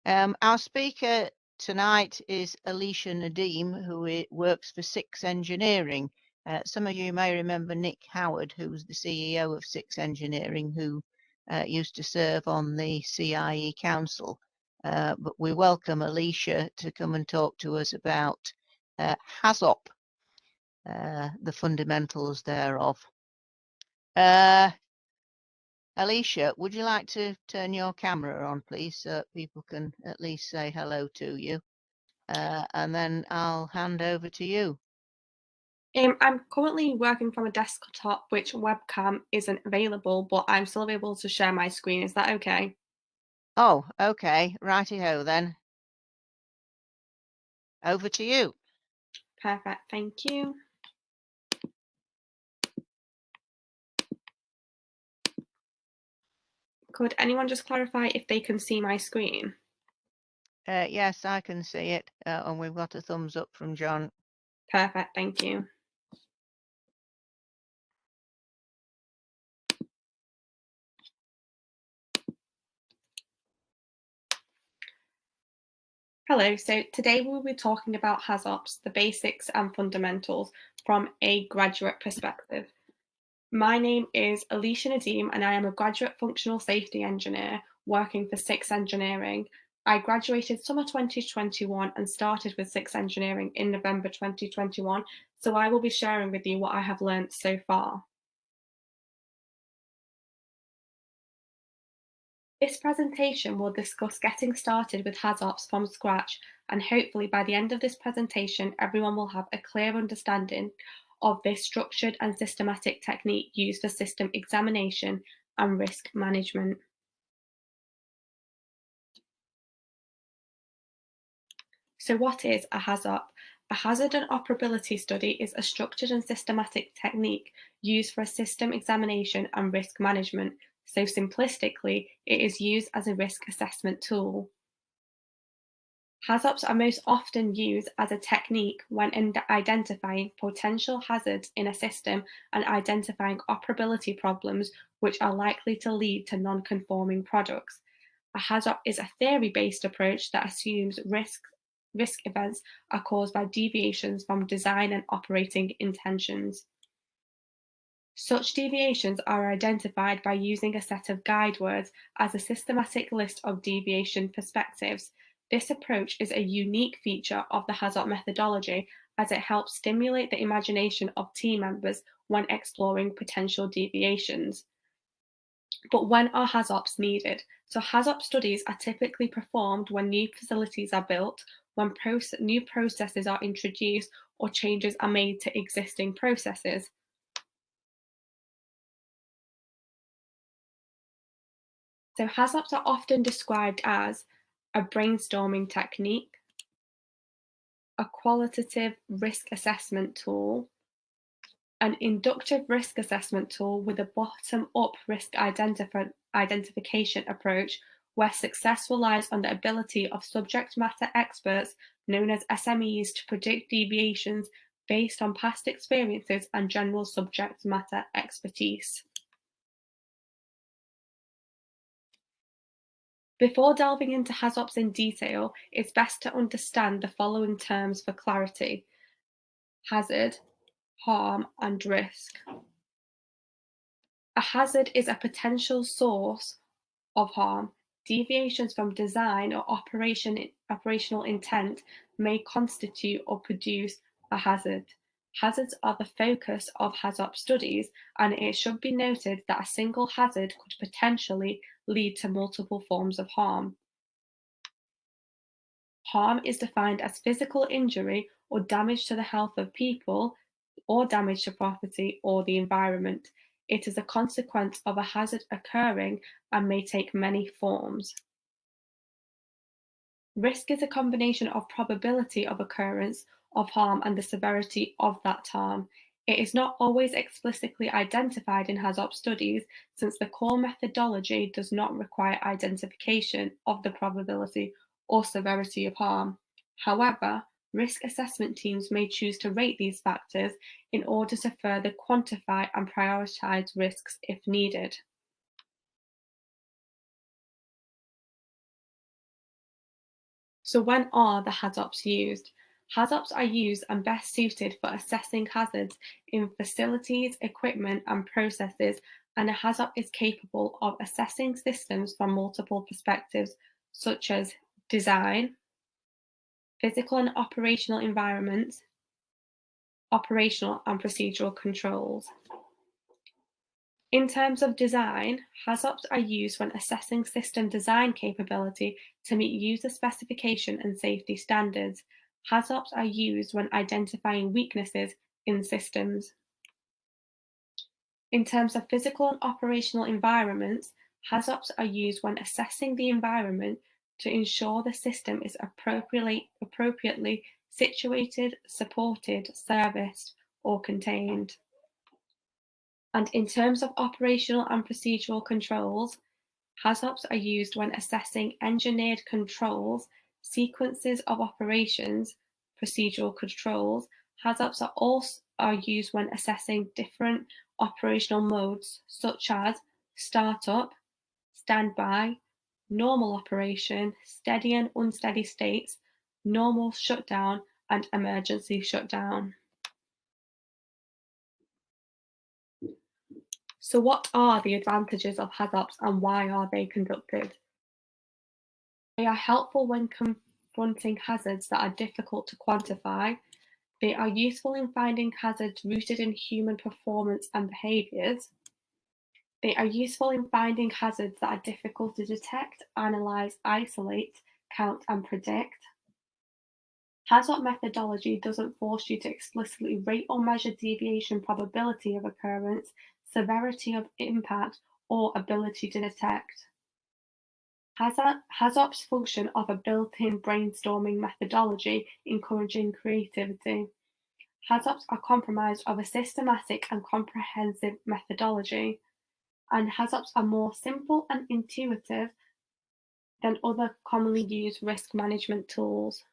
Our speaker tonight is Alisha Nadeem, who works for Six Engineering. Some of you may remember Nick Howard, who was the CEO of Six Engineering, who used to serve on the CIE Council. But we welcome Alisha to come and talk to us about HAZOP, the fundamentals thereof. Alisha, would you like to turn your camera on, please, so people can at least say hello to you? And then I'll hand over to you. I'm currently working from a desktop, which webcam isn't available, but I'm still able to share my screen. Is that okay? Oh, okay. Righty-ho then. Over to you. Perfect. Thank you. Could anyone just clarify if they can see my screen? Yes, I can see it. And we've got a thumbs up from John. Perfect. Thank you. Hello, so today we'll be talking about HAZOPs, the basics and fundamentals from a graduate perspective. My name is Alisha Nadeem and I am a graduate functional safety engineer working for Six Engineering. I graduated summer 2021 and started with Six Engineering in November 2021, so I will be sharing with you what I have learned so far. This presentation will discuss getting started with HAZOPs from scratch, and hopefully by the end of this presentation, everyone will have a clear understanding of this structured and systematic technique used for system examination and risk management. So what is a HAZOP? A hazard and operability study is a structured and systematic technique used for a system examination and risk management. So simplistically, it is used as a risk assessment tool. HAZOPs are most often used as a technique when identifying potential hazards in a system and identifying operability problems which are likely to lead to non-conforming products. A HAZOP is a theory-based approach that assumes risk events are caused by deviations from design and operating intentions. Such deviations are identified by using a set of guide words as a systematic list of deviation perspectives. This approach is a unique feature of the HAZOP methodology as it helps stimulate the imagination of team members when exploring potential deviations. But when are HAZOPs needed? So HAZOP studies are typically performed when new facilities are built, when new processes are introduced, or changes are made to existing processes. So HAZOPs are often described as a brainstorming technique, a qualitative risk assessment tool, an inductive risk assessment tool with a bottom-up risk identification approach where success relies on the ability of subject matter experts, known as SMEs, to predict deviations based on past experiences and general subject matter expertise. Before delving into HAZOPs in detail, it's best to understand the following terms for clarity: hazard, harm, and risk. A hazard is a potential source of harm. Deviations from design or operational intent may constitute or produce a hazard. Hazards are the focus of HAZOP studies, and it should be noted that a single hazard could potentially lead to multiple forms of harm. Harm is defined as physical injury or damage to the health of people, or damage to property or the environment. It is a consequence of a hazard occurring and may take many forms. Risk is a combination of probability of occurrence of harm and the severity of that harm. It is not always explicitly identified in HAZOP studies, since the core methodology does not require identification of the probability or severity of harm. However, risk assessment teams may choose to rate these factors in order to further quantify and prioritize risks if needed. So when are the HAZOPs used? HAZOPs are used and best suited for assessing hazards in facilities, equipment, and processes, and a HAZOP is capable of assessing systems from multiple perspectives, such as design, physical and operational environments, operational and procedural controls. In terms of design, HAZOPs are used when assessing system design capability to meet user specification and safety standards. HAZOPs are used when identifying weaknesses in systems. In terms of physical and operational environments, HAZOPs are used when assessing the environment to ensure the system is appropriately situated, supported, serviced, or contained. And in terms of operational and procedural controls, HAZOPs are used when assessing engineered controls, sequences of operations, procedural controls. HAZOPs are used when assessing different operational modes such as startup, standby, normal operation, steady and unsteady states, normal shutdown, and emergency shutdown. So what are the advantages of HAZOPs and why are they conducted? They are helpful when confronting hazards that are difficult to quantify. They are useful in finding hazards rooted in human performance and behaviours. They are useful in finding hazards that are difficult to detect, analyse, isolate, count and predict. HAZOP methodology doesn't force you to explicitly rate or measure deviation probability of occurrence, severity of impact, or ability to detect. HAZOPs function of a built-in brainstorming methodology, encouraging creativity. HAZOPs are comprised of a systematic and comprehensive methodology, and HAZOPs are more simple and intuitive than other commonly used risk management tools.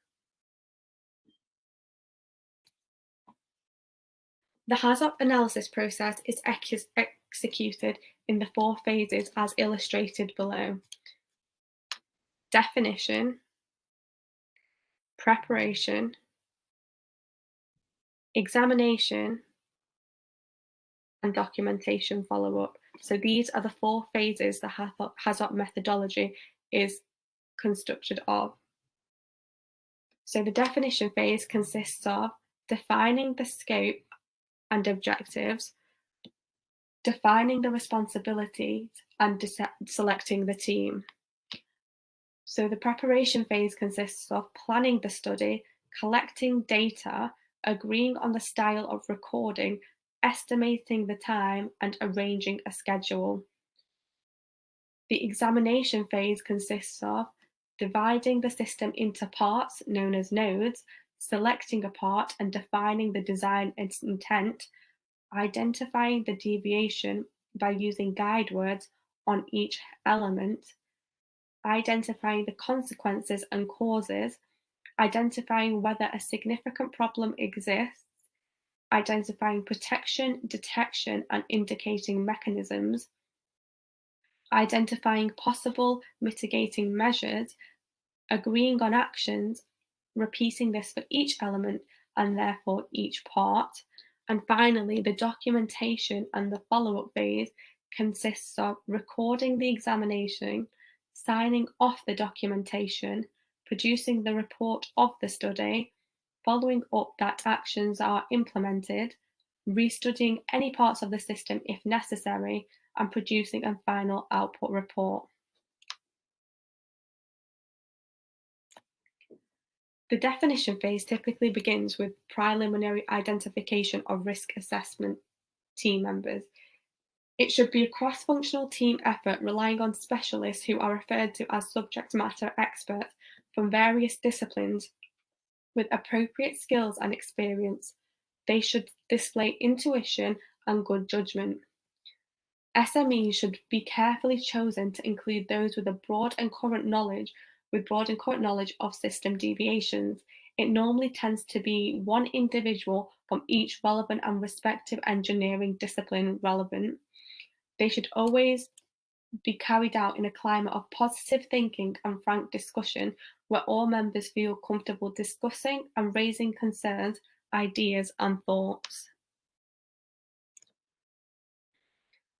The HAZOP analysis process is executed in the 4 phases as illustrated below: definition, preparation, examination, and documentation follow-up. So these are the 4 phases the HAZOP methodology is constructed of. So the definition phase consists of defining the scope and objectives, defining the responsibilities, and selecting the team. So the preparation phase consists of planning the study, collecting data, agreeing on the style of recording, estimating the time, and arranging a schedule. The examination phase consists of dividing the system into parts, known as nodes, selecting a part and defining the design intent, identifying the deviation by using guide words on each element, identifying the consequences and causes, identifying whether a significant problem exists, identifying protection, detection, and indicating mechanisms, identifying possible mitigating measures, agreeing on actions, repeating this for each element and therefore each part, and finally the documentation and the follow-up phase consists of recording the examination, signing off the documentation, producing the report of the study, following up that actions are implemented, restudying any parts of the system if necessary, and producing a final output report. The definition phase typically begins with preliminary identification of risk assessment team members. It should be a cross-functional team effort relying on specialists who are referred to as subject matter experts from various disciplines with appropriate skills and experience. They should display intuition and good judgment. SMEs should be carefully chosen to include those with broad and current knowledge of system deviations. It normally tends to be one individual from each relevant and respective engineering discipline relevant. They should always be carried out in a climate of positive thinking and frank discussion where all members feel comfortable discussing and raising concerns, ideas, and thoughts.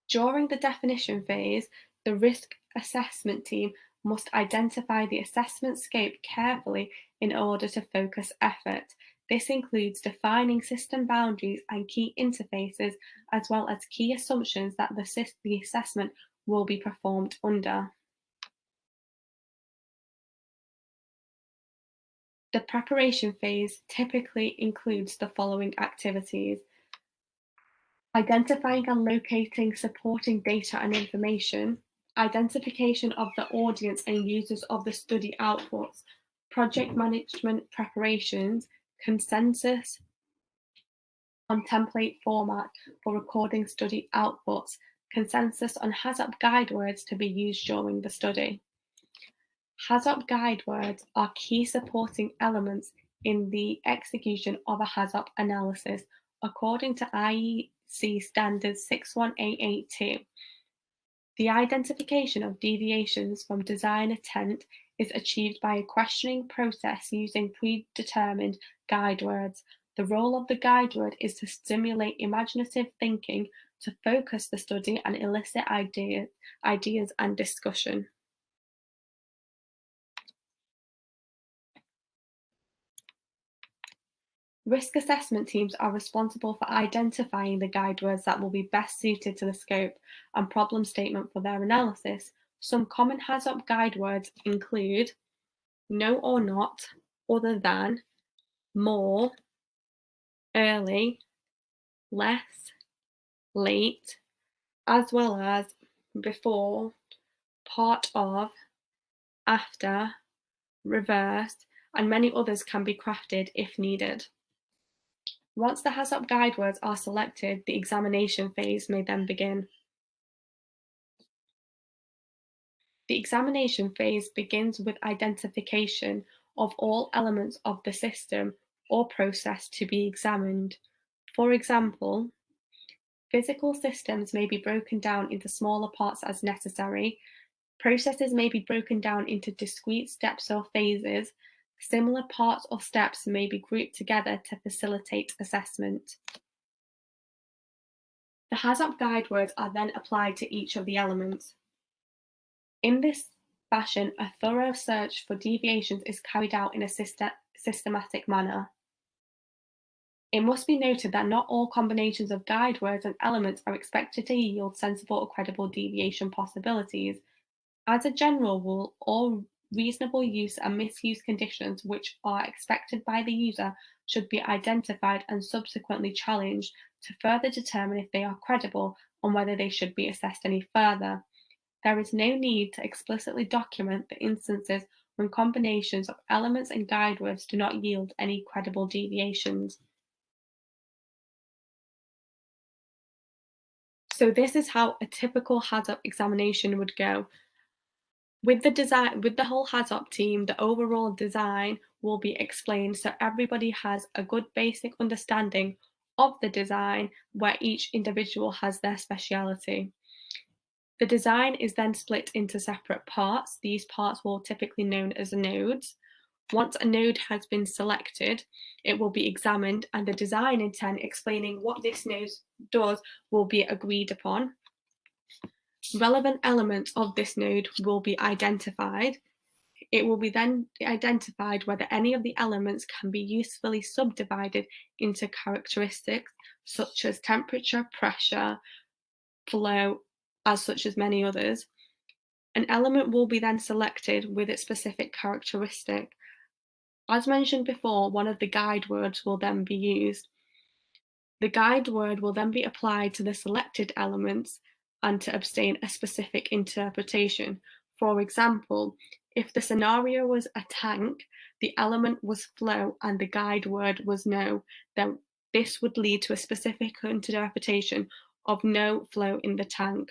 During the definition phase, the risk assessment team must identify the assessment scope carefully in order to focus effort. This includes defining system boundaries and key interfaces, as well as key assumptions that the assessment will be performed under. The preparation phase typically includes the following activities: identifying and locating supporting data and information, identification of the audience and users of the study outputs, project management preparations, consensus on template format for recording study outputs, consensus on HAZOP guide words to be used during the study. HAZOP guide words are key supporting elements in the execution of a HAZOP analysis according to IEC Standard 61882. The identification of deviations from design intent is achieved by a questioning process using predetermined guide words. The role of the guide word is to stimulate imaginative thinking, to focus the study, and elicit ideas and discussion. Risk assessment teams are responsible for identifying the guide words that will be best suited to the scope and problem statement for their analysis. Some common HAZOP guide words include no or not, other than, more, early, less, late, as well as before, part of, after, reversed, and many others can be crafted if needed. Once the HAZOP guide words are selected, the examination phase may then begin. The examination phase begins with identification of all elements of the system or process to be examined. For example, physical systems may be broken down into smaller parts as necessary. Processes may be broken down into discrete steps or phases. Similar parts or steps may be grouped together to facilitate assessment. The HAZOP guide words are then applied to each of the elements. In this fashion, a thorough search for deviations is carried out in a systematic manner. It must be noted that not all combinations of guide words and elements are expected to yield sensible or credible deviation possibilities. As a general rule, all reasonable use and misuse conditions which are expected by the user should be identified and subsequently challenged to further determine if they are credible and whether they should be assessed any further. There is no need to explicitly document the instances when combinations of elements and guide words do not yield any credible deviations. So this is how a typical HAZOP examination would go. With the whole HAZOP team, the overall design will be explained so everybody has a good basic understanding of the design where each individual has their speciality. The design is then split into separate parts. These parts will typically be known as nodes. Once a node has been selected, it will be examined and the design intent explaining what this node does will be agreed upon. Relevant elements of this node will be identified. It will be then identified whether any of the elements can be usefully subdivided into characteristics such as temperature, pressure, flow, such as many others. An element will be then selected with its specific characteristic. As mentioned before, one of the guide words will then be used. The guide word will then be applied to the selected elements and to obtain a specific interpretation. For example, if the scenario was a tank, the element was flow and the guide word was no, then this would lead to a specific interpretation of no flow in the tank.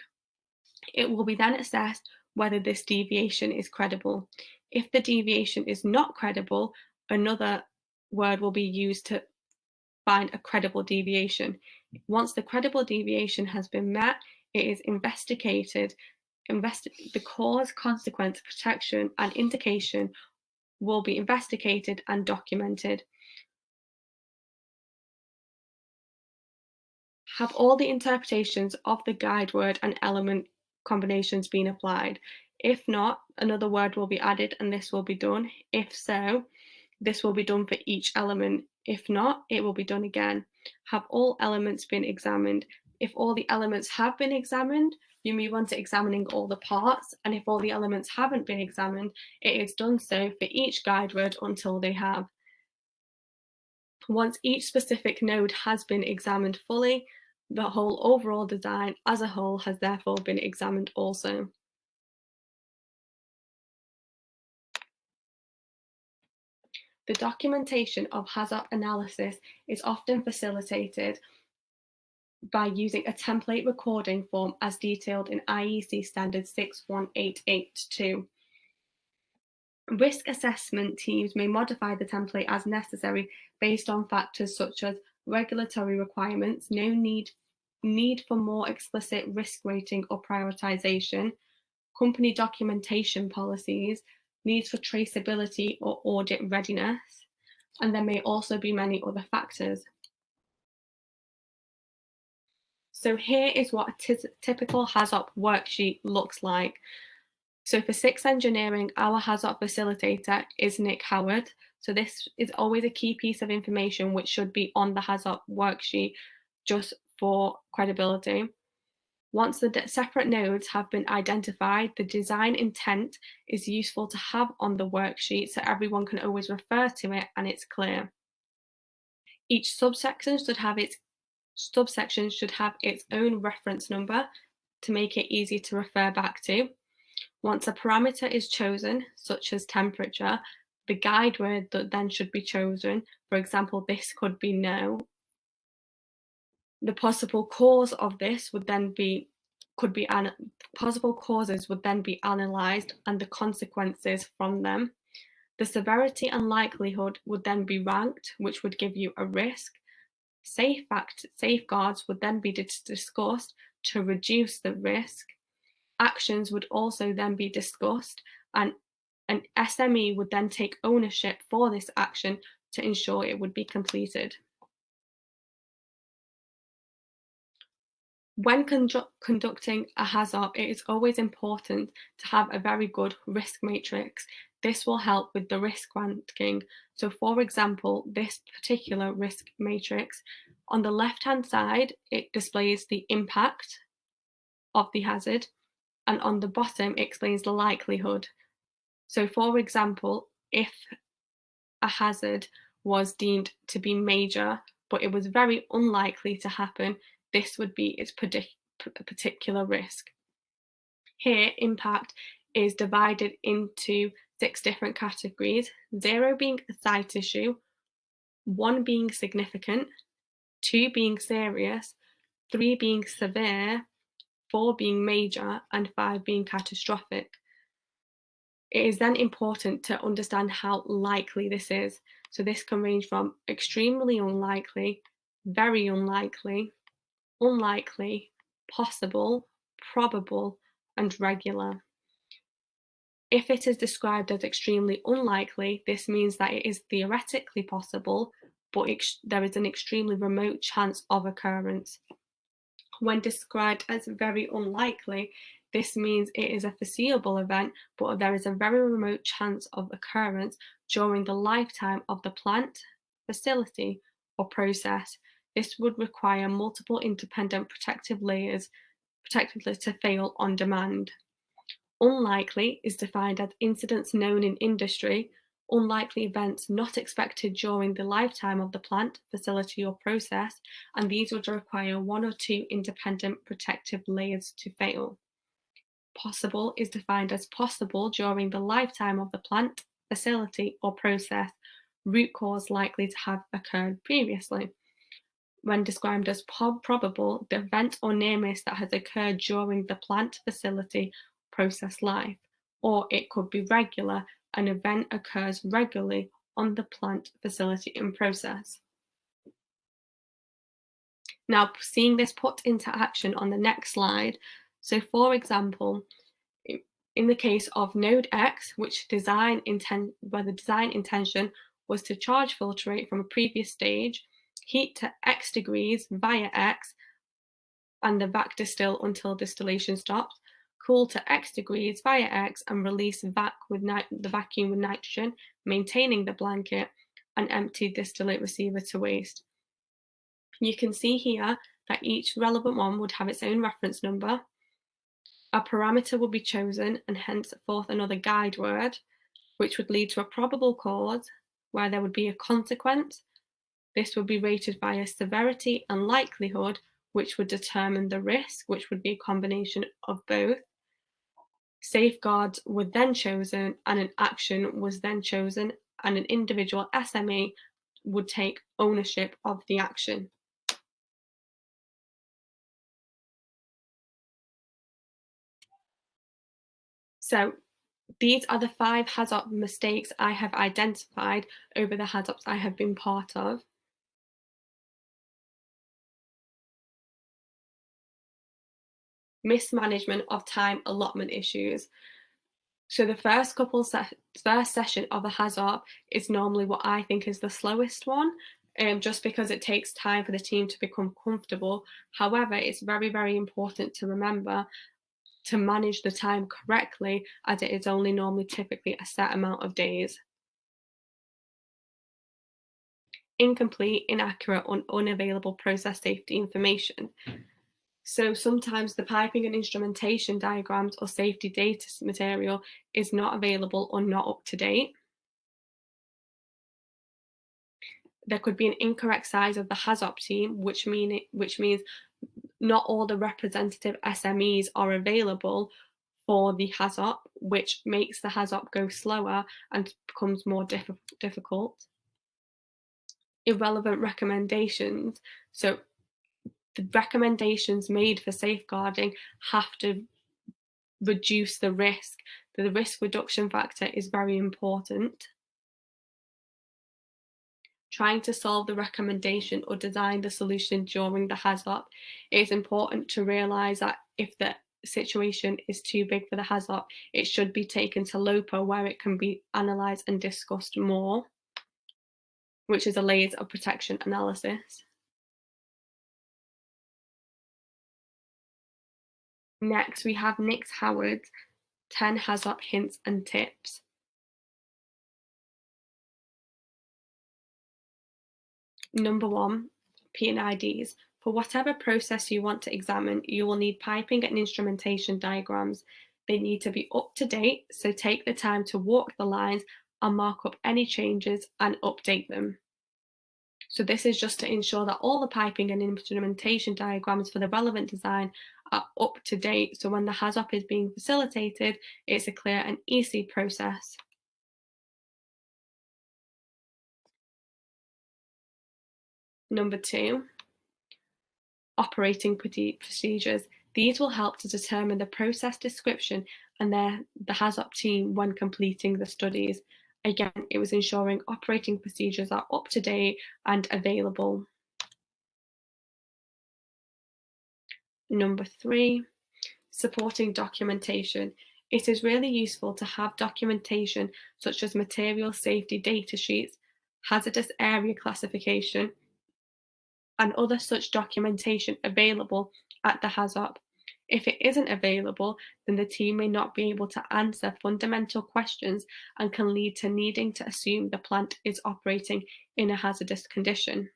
It will be then assessed whether this deviation is credible. If the deviation is not credible, another word will be used to find a credible deviation. Once the credible deviation has been met, it is investigated The cause, consequence, protection, and indication will be investigated and documented. Have all the interpretations of the guide word and element combinations been applied? If not, another word will be added and this will be done. If so, this will be done for each element. If not, it will be done again. Have all elements been examined? If all the elements have been examined, you move on to examining all the parts, and if all the elements haven't been examined, it is done so for each guide word until they have. Once each specific node has been examined fully, the whole overall design as a whole has therefore been examined also. The documentation of HAZOP analysis is often facilitated by using a template recording form as detailed in IEC Standard 61882. Risk assessment teams may modify the template as necessary based on factors such as regulatory requirements, need for more explicit risk rating or prioritization, company documentation policies, needs for traceability or audit readiness, and there may also be many other factors. So here is what a typical HAZOP worksheet looks like. So for 6 engineering, our HAZOP facilitator is Nick Howard. So this is always a key piece of information which should be on the HAZOP worksheet just for credibility. Once the separate nodes have been identified, the design intent is useful to have on the worksheet so everyone can always refer to it and it's clear. Each subsection should have its own reference number to make it easy to refer back to. Once a parameter is chosen, such as temperature, the guide word that then should be chosen, for example, this could be no. The possible cause of this would then be possible causes would then be analysed and the consequences from them. The severity and likelihood would then be ranked, which would give you a risk. Safeguards would then be discussed to reduce the risk. Actions would also then be discussed, and an SME would then take ownership for this action to ensure it would be completed. When conducting a HAZOP, it is always important to have a very good risk matrix. This will help with the risk ranking. So for example, this particular risk matrix, on the left-hand side, it displays the impact of the hazard, and on the bottom, it explains the likelihood. So for example, if a hazard was deemed to be major, but it was very unlikely to happen, this would be its particular risk. Here, impact is divided into 6 different categories, 0 being a site issue, 1 being significant, 2 being serious, 3 being severe, 4 being major, and 5 being catastrophic. It is then important to understand how likely this is. So this can range from extremely unlikely, very unlikely, unlikely, possible, probable, and regular. If it is described as extremely unlikely, this means that it is theoretically possible, but there is an extremely remote chance of occurrence. When described as very unlikely, this means it is a foreseeable event, but there is a very remote chance of occurrence during the lifetime of the plant, facility, or process. This would require multiple independent protective layers to fail on demand. Unlikely is defined as incidents known in industry, unlikely events not expected during the lifetime of the plant, facility, or process, and these would require 1 or 2 independent protective layers to fail. Possible is defined as possible during the lifetime of the plant, facility, or process, root cause likely to have occurred previously. When described as probable, the event or near miss that has occurred during the plant, facility, process life, or it could be regular, an event occurs regularly on the plant, facility, and process. Now, seeing this put into action on the next slide. So for example, In the case of node X, where the design intention was to charge filtrate from a previous stage, heat to X degrees via X, and the vac distill until distillation stops, cool to X degrees via X and release the vacuum with nitrogen, maintaining the blanket, and empty distillate receiver to waste. You can see here that each relevant one would have its own reference number. A parameter would be chosen and henceforth another guide word, which would lead to a probable cause where there would be a consequence. This would be rated via severity and likelihood, which would determine the risk, which would be a combination of both. Safeguards were then chosen and an action was then chosen, and an individual SME would take ownership of the action. So these are the 5 HAZOP mistakes I have identified over the HAZOPs I have been part of. Mismanagement of time allotment issues. So the first session of a HAZOP is normally what I think is the slowest one, just because it takes time for the team to become comfortable. However, it's very, very important to remember to manage the time correctly, as it is only normally typically a set amount of days. Incomplete, inaccurate, or unavailable process safety information. So sometimes the piping and instrumentation diagrams or safety data material is not available or not up to date. There could be an incorrect size of the HAZOP team, which means not all the representative SMEs are available for the HAZOP, which makes the HAZOP go slower and becomes more difficult. Irrelevant recommendations. So the recommendations made for safeguarding have to reduce the risk. The risk reduction factor is very important. Trying to solve the recommendation or design the solution during the HAZOP. It is important to realise that if the situation is too big for the HAZOP, it should be taken to LOPA, where it can be analysed and discussed more, which is a layers of protection analysis. Next, we have Nick Howard's 10 HAZOP hints and tips. Number 1, P&IDs. For whatever process you want to examine, you will need piping and instrumentation diagrams. They need to be up to date, so take the time to walk the lines and mark up any changes and update them. So this is just to ensure that all the piping and instrumentation diagrams for the relevant design are up to date, so when the HAZOP is being facilitated, it's a clear and easy process. Number 2, operating procedures. These will help to determine the process description and the HAZOP team when completing the studies. Again, it was ensuring operating procedures are up to date and available. Number 3, supporting documentation. It is really useful to have documentation such as material safety data sheets, hazardous area classification, and other such documentation available at the HAZOP. If it isn't available, then the team may not be able to answer fundamental questions and can lead to needing to assume the plant is operating in a hazardous condition.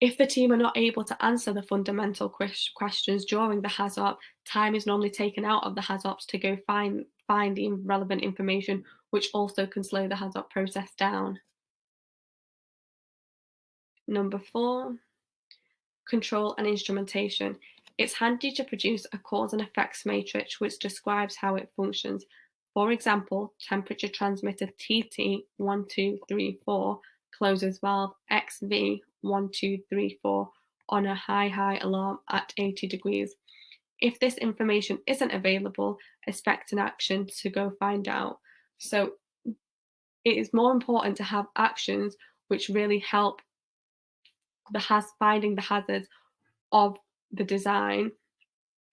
If the team are not able to answer the fundamental questions during the HAZOP, time is normally taken out of the HAZOPs to go find the relevant information, which also can slow the HAZOP process down. Number 4, control and instrumentation. It's handy to produce a cause and effects matrix which describes how it functions. For example, temperature transmitter TT1234 closes valve XV1234 on a high alarm at 80 degrees. If this information isn't available, expect an action to go find out. So it is more important to have actions which really help finding the hazards of the design,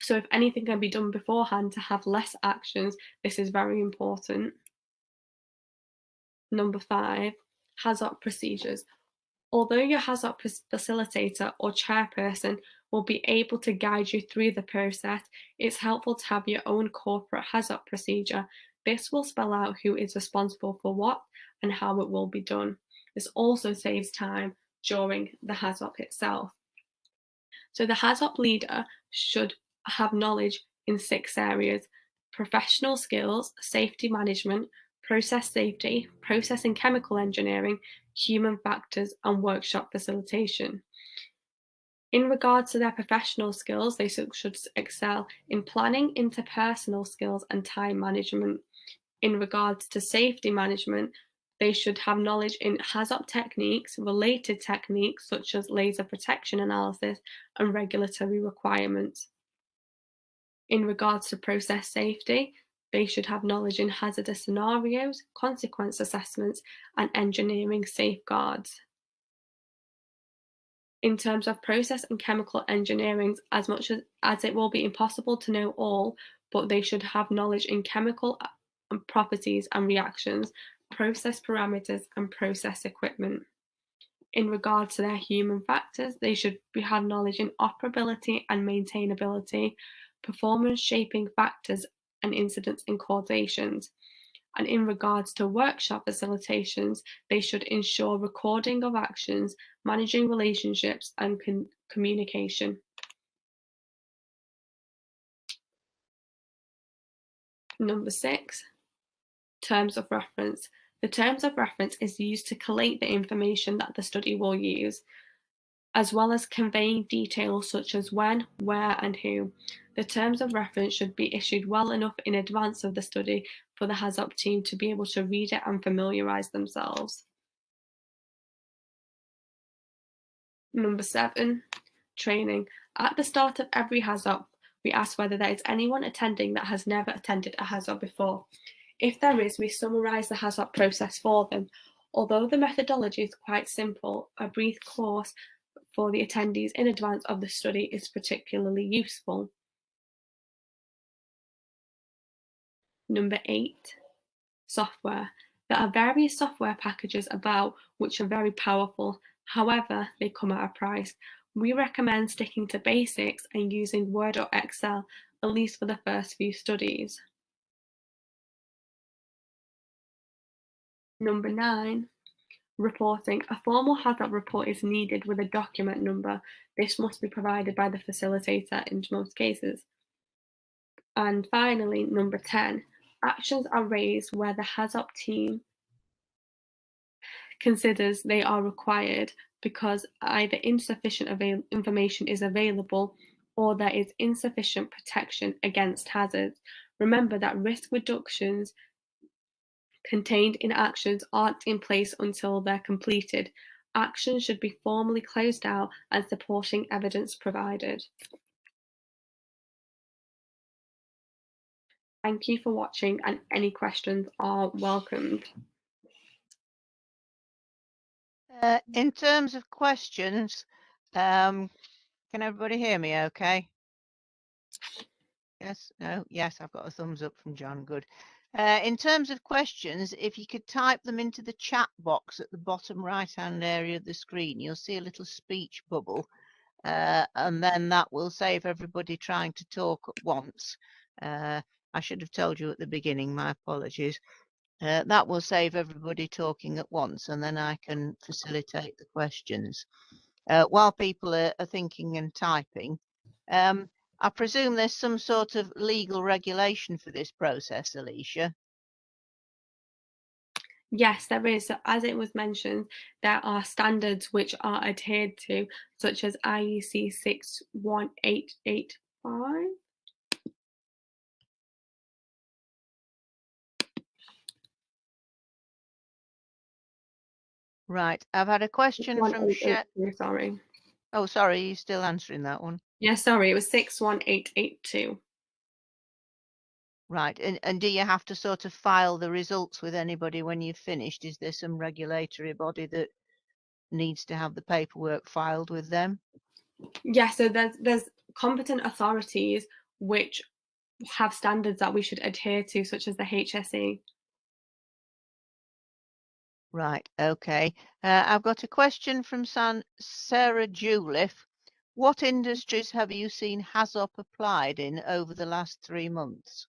So if anything can be done beforehand to have less actions, this is very important. Number 5, HAZOP procedures. Although your HAZOP facilitator or chairperson will be able to guide you through the process, it's helpful to have your own corporate HAZOP procedure. This will spell out who is responsible for what and how it will be done. This also saves time during the HAZOP itself. So the HAZOP leader should have knowledge in 6 areas: professional skills, safety management, process safety, process and chemical engineering, human factors, and workshop facilitation. In regards to their professional skills, they should excel in planning, interpersonal skills, and time management. In regards to safety management, they should have knowledge in HAZOP techniques, related techniques such as laser protection analysis, and regulatory requirements. In regards to process safety, they should have knowledge in hazardous scenarios, consequence assessments, and engineering safeguards. In terms of process and chemical engineering, as much as it will be impossible to know all, but they should have knowledge in chemical properties and reactions, process parameters, and process equipment. In regards to their human factors, they should have knowledge in operability and maintainability, performance shaping factors, and incidents and causations. And in regards to workshop facilitations, they should ensure recording of actions, managing relationships, and communication. Number 6, terms of reference. The terms of reference is used to collate the information that the study will use, as well as conveying details such as when, where, and who. The terms of reference should be issued well enough in advance of the study for the HAZOP team to be able to read it and familiarise themselves. Number 7, training. At the start of every HAZOP, we ask whether there is anyone attending that has never attended a HAZOP before. If there is, we summarise the HAZOP process for them. Although the methodology is quite simple, a brief course for the attendees in advance of the study is particularly useful. Number 8, software. There are various software packages about which are very powerful, however, they come at a price. We recommend sticking to basics and using Word or Excel, at least for the first few studies. Number 9, reporting. A formal HAZOP report is needed with a document number. This must be provided by the facilitator in most cases. And finally, number 10, actions are raised where the HAZOP team considers they are required because either insufficient information is available or there is insufficient protection against hazards. Remember that risk reductions contained in actions aren't in place until they're completed. Actions should be formally closed out and supporting evidence provided. Thank you for watching, and any questions are welcomed. In terms of questions, can everybody hear me okay? Yes, no, yes, I've got a thumbs up from John, good. In terms of questions, if you could type them into the chat box at the bottom right-hand area of the screen, you'll see a little speech bubble, and then that will save everybody trying to talk at once. I should have told you at the beginning, my apologies. That will save everybody talking at once, and then I can facilitate the questions. While people are thinking and typing, I presume there's some sort of legal regulation for this process, Alisha? Yes, there is. So as it was mentioned, there are standards which are adhered to, such as IEC 61885. Right. I've had a question from 61882, sorry. Oh, sorry, you're still answering that one. Yeah, sorry, it was 61882. Right. And do you have to sort of file the results with anybody when you've finished? Is there some regulatory body that needs to have the paperwork filed with them? Yeah, so there's competent authorities which have standards that we should adhere to, such as the HSE. Right, okay. I've got a question from Sarah Juliff. What industries have you seen HAZOP applied in over the last 3 months?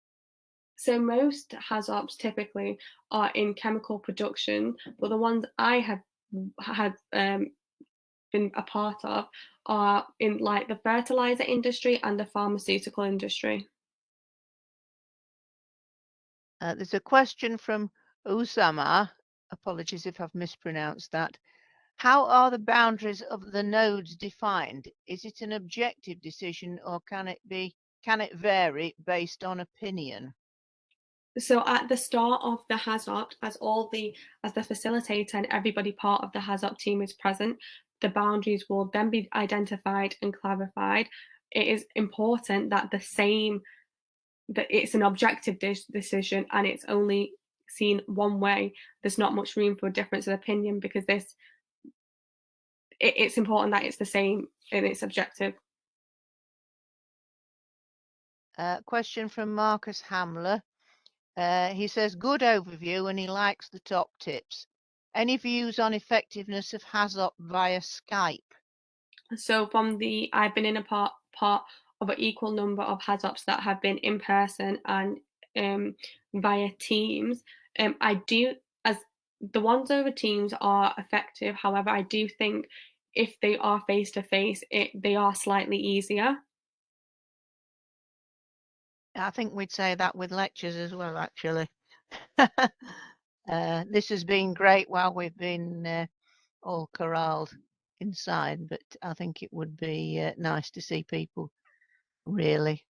So most HAZOPs typically are in chemical production, but the ones I have had been a part of are in like the fertilizer industry and the pharmaceutical industry. There's a question from Usama. Apologies if I've mispronounced that. How are the boundaries of the nodes defined? Is it an objective decision or can it vary based on opinion? So at the start of the HAZOP, as the facilitator and everybody part of the HAZOP team is present, the boundaries will then be identified and clarified. It is important that that it's an objective decision and it's only seen one way. There's not much room for a difference of opinion because it's important that it's the same and it's objective. Question from Marcus Hamler. He says, good overview and he likes the top tips. Any views on effectiveness of HAZOP via Skype? So I've been in a part of an equal number of HAZOPs that have been in person and via Teams. I do as the ones over Teams are effective. However, I do think if they are face to face, they are slightly easier. I think we'd say that with lectures as well, actually. This has been great while we've been all corralled inside, but I think it would be nice to see people, really.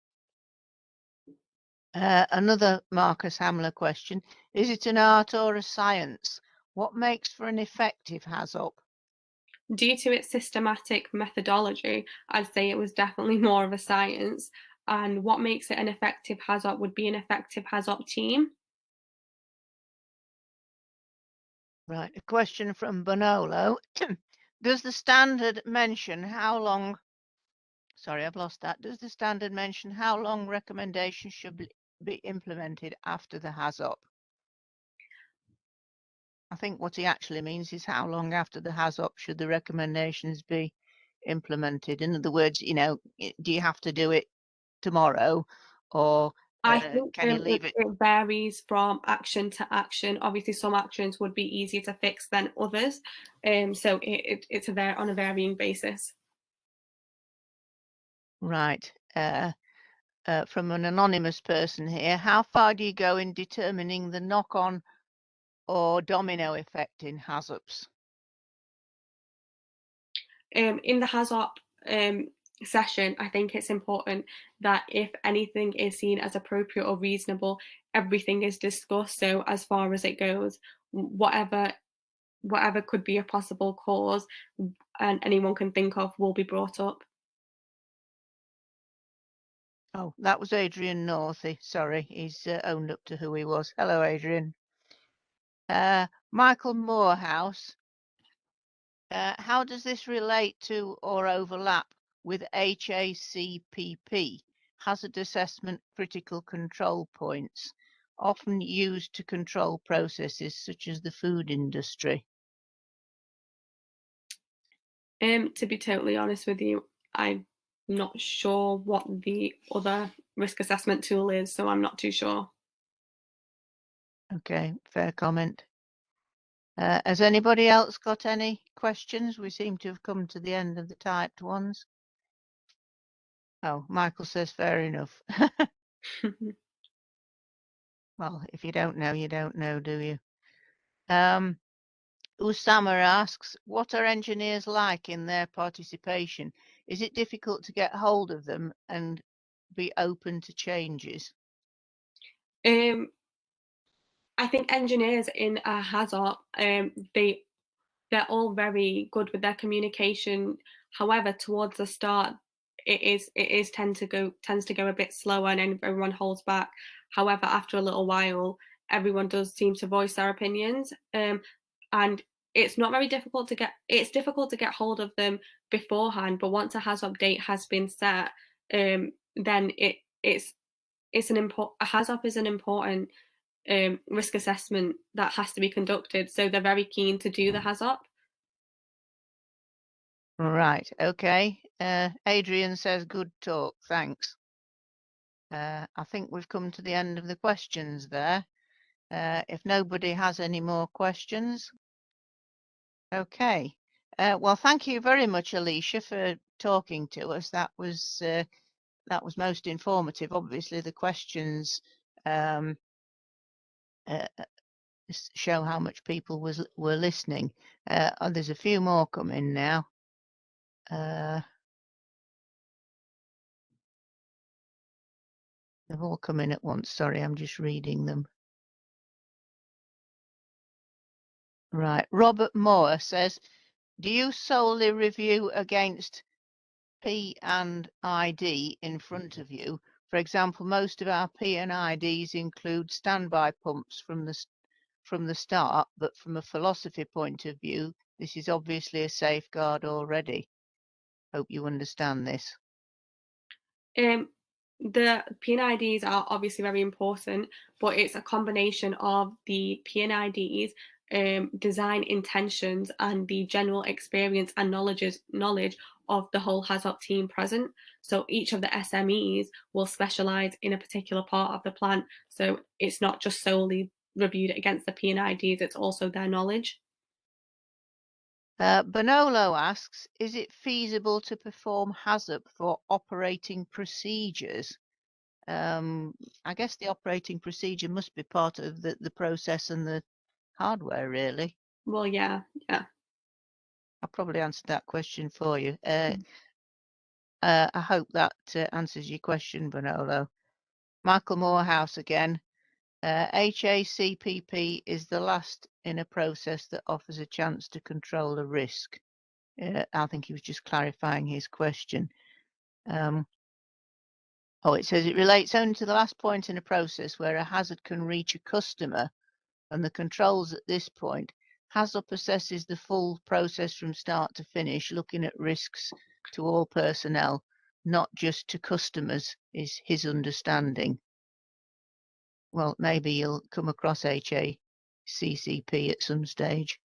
Another Marcus Hamler question. Is it an art or a science? What makes for an effective HAZOP? Due to its systematic methodology, I'd say it was definitely more of a science. And what makes it an effective HAZOP would be an effective HAZOP team. Right, a question from Bonolo. Does the standard mention how long, sorry, I've lost that. Does the standard mention how long recommendations should be implemented after the HAZOP? I think what he actually means is how long after the HAZOP should the recommendations be implemented? In other words, do you have to do it tomorrow or I think can you leave it? it varies from action to action. Obviously, some actions would be easier to fix than others. So it's on a varying basis. Right. From an anonymous person here, how far do you go in determining the knock-on or domino effect in HAZOPs? In the HAZOP session, I think it's important that if anything is seen as appropriate or reasonable, everything is discussed. So as far as it goes, whatever could be a possible cause and anyone can think of will be brought up. Oh, that was Adrian Northey. Sorry, he's owned up to who he was. Hello, Adrian. Michael Morehouse. How does this relate to or overlap with HACPP, Hazard Assessment Critical Control Points, often used to control processes such as the food industry? To be totally honest with you, I'm not sure what the other risk assessment tool is, so I'm not too sure. Okay, fair comment. Has anybody else got any questions? We seem to have come to the end of the typed ones. Oh, Michael says fair enough. Well, if you don't know, you don't know, do you? Usama asks, what are engineers like in their participation? Is it difficult to get hold of them and be open to changes? Um, I think engineers in a HAZOP, they're all very good with their communication. However, towards the start, it is tends to go a bit slower, and everyone holds back. However, after a little while, everyone does seem to voice their opinions, and it's not very difficult to get. It's difficult to get hold of them beforehand, but once a HAZOP date has been set, then it's a HAZOP is an important risk assessment that has to be conducted. So they're very keen to do the HAZOP. Right, okay. Adrian says good talk, thanks. I think we've come to the end of the questions there. If nobody has any more questions. Okay. Well, thank you very much, Alisha, for talking to us. That was most informative. Obviously, the questions show how much people were listening. There's a few more coming now. They've all come in at once. Sorry, I'm just reading them. Right. Robert Moore says, do you solely review against P and ID in front of you? For example, most of our P and IDs include standby pumps from the start, but from a philosophy point of view, this is obviously a safeguard already. Hope you understand this. The PNIDs are obviously very important, but it's a combination of the PNIDs, design intentions, and the general experience and knowledge of the whole HAZOP team present. So each of the SMEs will specialize in a particular part of the plant. So it's not just solely reviewed against the PNIDs, it's also their knowledge. Bonolo asks, is it feasible to perform HAZOP for operating procedures? I guess the operating procedure must be part of the process and the hardware, really. Well, yeah. I probably answered that question for you. I hope that answers your question, Bonolo. Michael Morehouse again. HACPP is the last in a process that offers a chance to control a risk. I think he was just clarifying his question. It says it relates only to the last point in a process where a hazard can reach a customer and the controls at this point. HAZOP assesses the full process from start to finish, looking at risks to all personnel, not just to customers, is his understanding. Well, maybe you'll come across HACCP at some stage.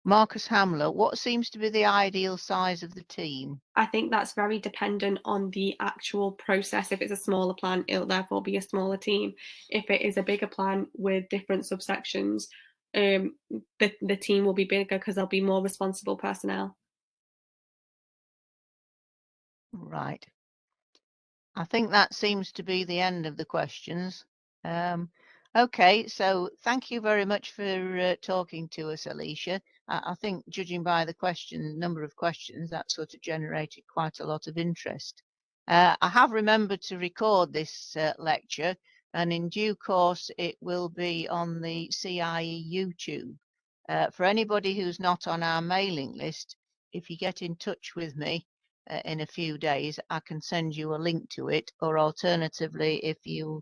Marcus Hamler, what seems to be the ideal size of the team? I think that's very dependent on the actual process. If it's a smaller plant, it'll therefore be a smaller team. If it is a bigger plant with different subsections, the team will be bigger because there'll be more responsible personnel. Right. I think that seems to be the end of the questions. Okay, so thank you very much for talking to us, Alisha. I think judging by the number of questions, that sort of generated quite a lot of interest. I have remembered to record this lecture, and in due course it will be on the CIE YouTube. For anybody who's not on our mailing list, if you get in touch with me in a few days, I can send you a link to it, or alternatively, if you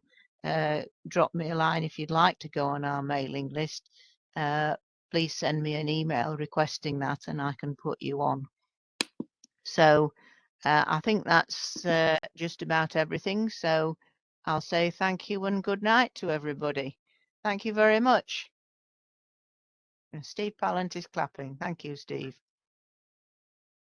drop me a line if you'd like to go on our mailing list, please send me an email requesting that and I can put you on. So I think that's just about everything. So I'll say thank you and good night to everybody. Thank you very much. And Steve Pallant is clapping. Thank you, Steve.